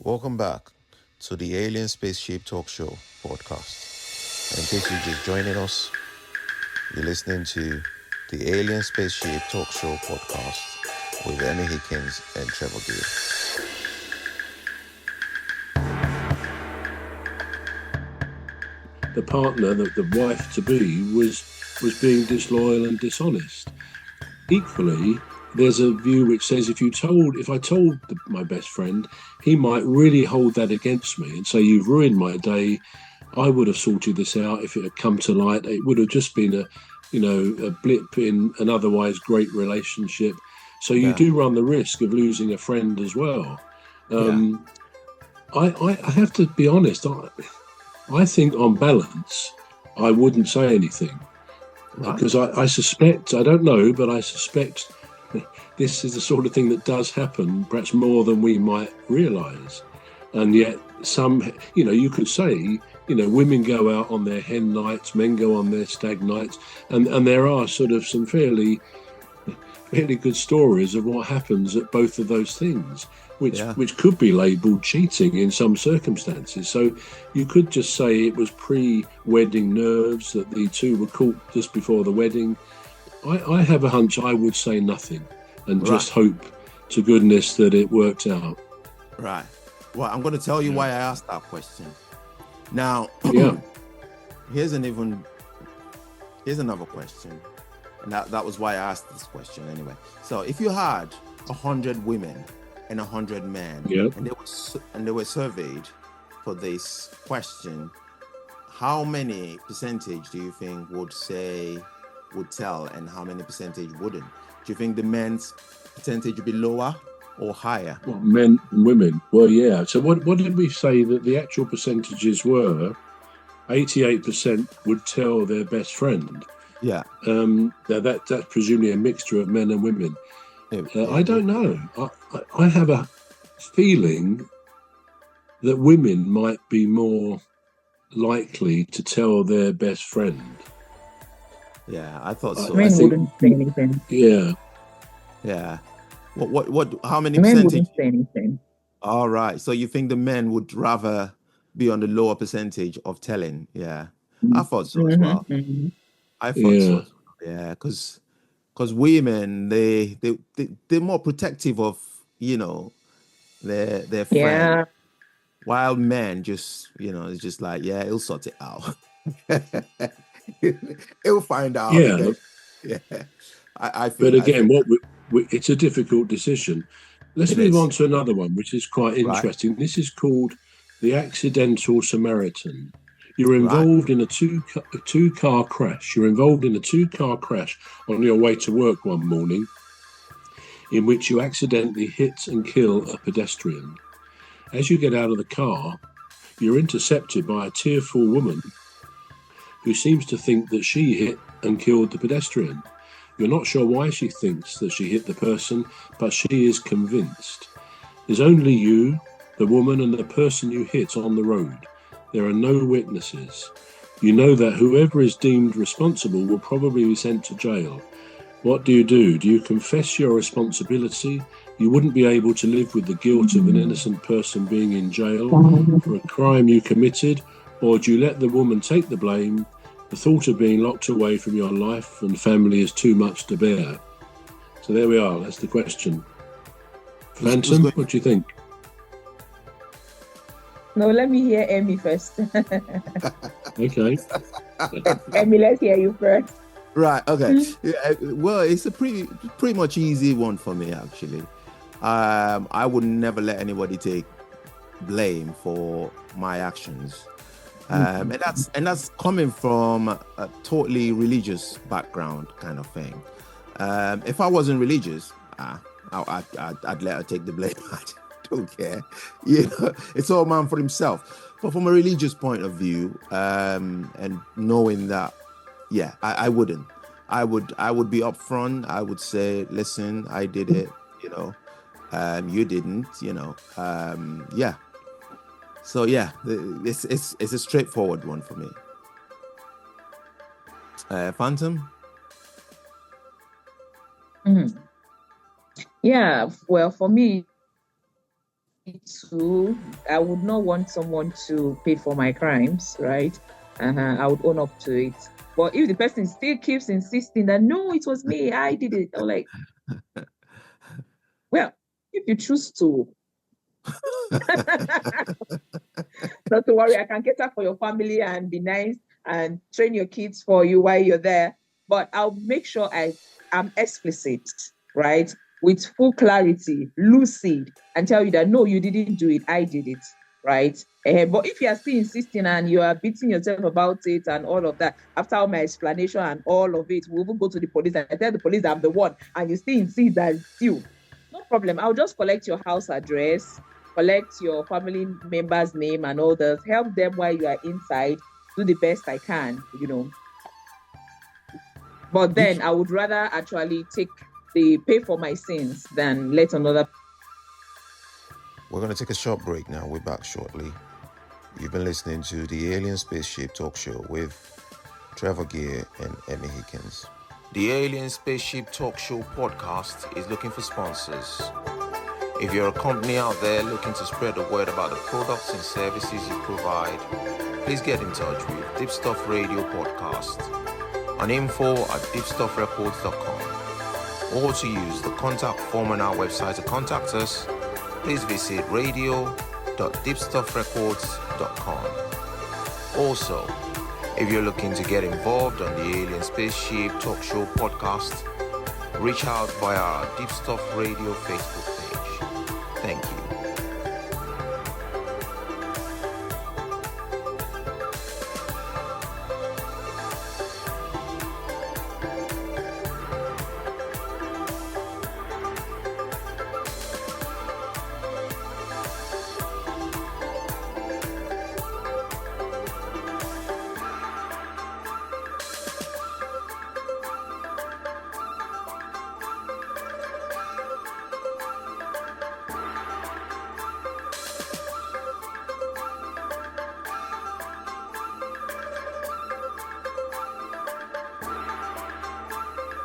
Welcome back to the Alien Spaceship Talk Show podcast. And in case you're just joining us, you're listening to the Alien Spaceship Talk Show podcast with Emmy, Hikins, and Trevor. The partner, the wife to be, was being disloyal and dishonest. Equally, there's a view which says if I told my best friend, he might really hold that against me and say, "You've ruined my day. I would have sorted this out if it had come to light. It would have just been a blip in an otherwise great relationship." So you do run the risk of losing a friend as well. I have to be honest. I think on balance, I wouldn't say anything because I suspect, I don't know, but I suspect this is the sort of thing that does happen, perhaps more than we might realise. And yet some, you could say, women go out on their hen nights, men go on their stag nights, and there are sort of some fairly good stories of what happens at both of those things, which could be labelled cheating in some circumstances. So you could just say it was pre-wedding nerves, that the two were caught just before the wedding. I have a hunch I would say nothing and just hope to goodness that it worked out. Right. Well, I'm going to tell you why I asked that question. Now, here's another question. And that was why I asked this question anyway. So if you had 100 women and 100 men, and they were surveyed for this question, how many percentage do you think would tell, and how many percentage wouldn't? Do you think the men's percentage would be lower or higher? Well, men and women. Well, yeah. So what did we say that the actual percentages were? 88% would tell their best friend. Yeah. That's presumably a mixture of men and women. I don't know. I have a feeling that women might be more likely to tell their best friend. Yeah, I thought so. Men wouldn't say anything. Yeah. Yeah. What? How many Men percentage? wouldn't say anything. All right. So you think the men would rather be on the lower percentage of telling? Yeah. I thought so as well. Mm-hmm. I thought so. Yeah, because women they're more protective of their friend. Yeah. While men just it's just like he'll sort it out. He'll find out. Yeah. I think. But again, it's a difficult decision. Let's move on to another one, which is quite interesting. Right. This is called the accidental Samaritan. You're involved in a two-car crash. You're involved in a two-car crash on your way to work one morning, in which you accidentally hit and kill a pedestrian. As you get out of the car, you're intercepted by a tearful woman who seems to think that she hit and killed the pedestrian. You're not sure why she thinks that she hit the person, but she is convinced. There's only you, the woman, and the person you hit on the road. There are no witnesses. You know that whoever is deemed responsible will probably be sent to jail. What do? Do you confess your responsibility? You wouldn't be able to live with the guilt of an innocent person being in jail for a crime you committed, or do you let the woman take the blame? The thought of being locked away from your life and family is too much to bear. So there we are. That's the question. Phantom, what do you think? No, let me hear Emmy first. Okay. Emmy, let's hear you first. Right. Okay. Yeah, well, it's a pretty much easy one for me, actually. I would never let anybody take blame for my actions. And that's coming from a totally religious background kind of thing. If I wasn't religious, I'd let her take the blame. I don't care. It's all man for himself. But from a religious point of view, and knowing that, I wouldn't. I would be upfront. I would say, listen, I did it. You didn't. So it's a straightforward one for me. Phantom? Mm-hmm. Yeah, well, for me, to, I would not want someone to pay for my crimes, right? I would own up to it. But if the person still keeps insisting that, no, it was me, I did it, I'm like, well, if you choose to, not to worry, I can cater for your family and be nice and train your kids for you while you're there. But I'll make sure I'm explicit, right? With full clarity, lucid, and tell you that, no, you didn't do it, I did it, right? But if you are still insisting and you are beating yourself about it and all of that, after all my explanation and all of it, we'll even go to the police and I tell the police I'm the one, and you still insist that it's you. No problem. I'll just collect your house address, collect your family member's name and all that, help them while you are inside, do the best I can, But then I would rather actually pay for my sins than let another. We're going to take a short break now. We're back shortly. You've been listening to the Alien Spaceship Talk Show with Trevor and Emmy Hikins. The Alien Spaceship Talk Show podcast is looking for sponsors. If you're a company out there looking to spread the word about the products and services you provide, please get in touch with Deepstuff Radio Podcast on info@deepstuffrecords.com, or to use the contact form on our website to contact us, please visit radio.deepstuffrecords.com. Also, if you're looking to get involved on the Alien Spaceship Talk Show podcast, reach out via our Deepstuff Radio Facebook page. Thank you.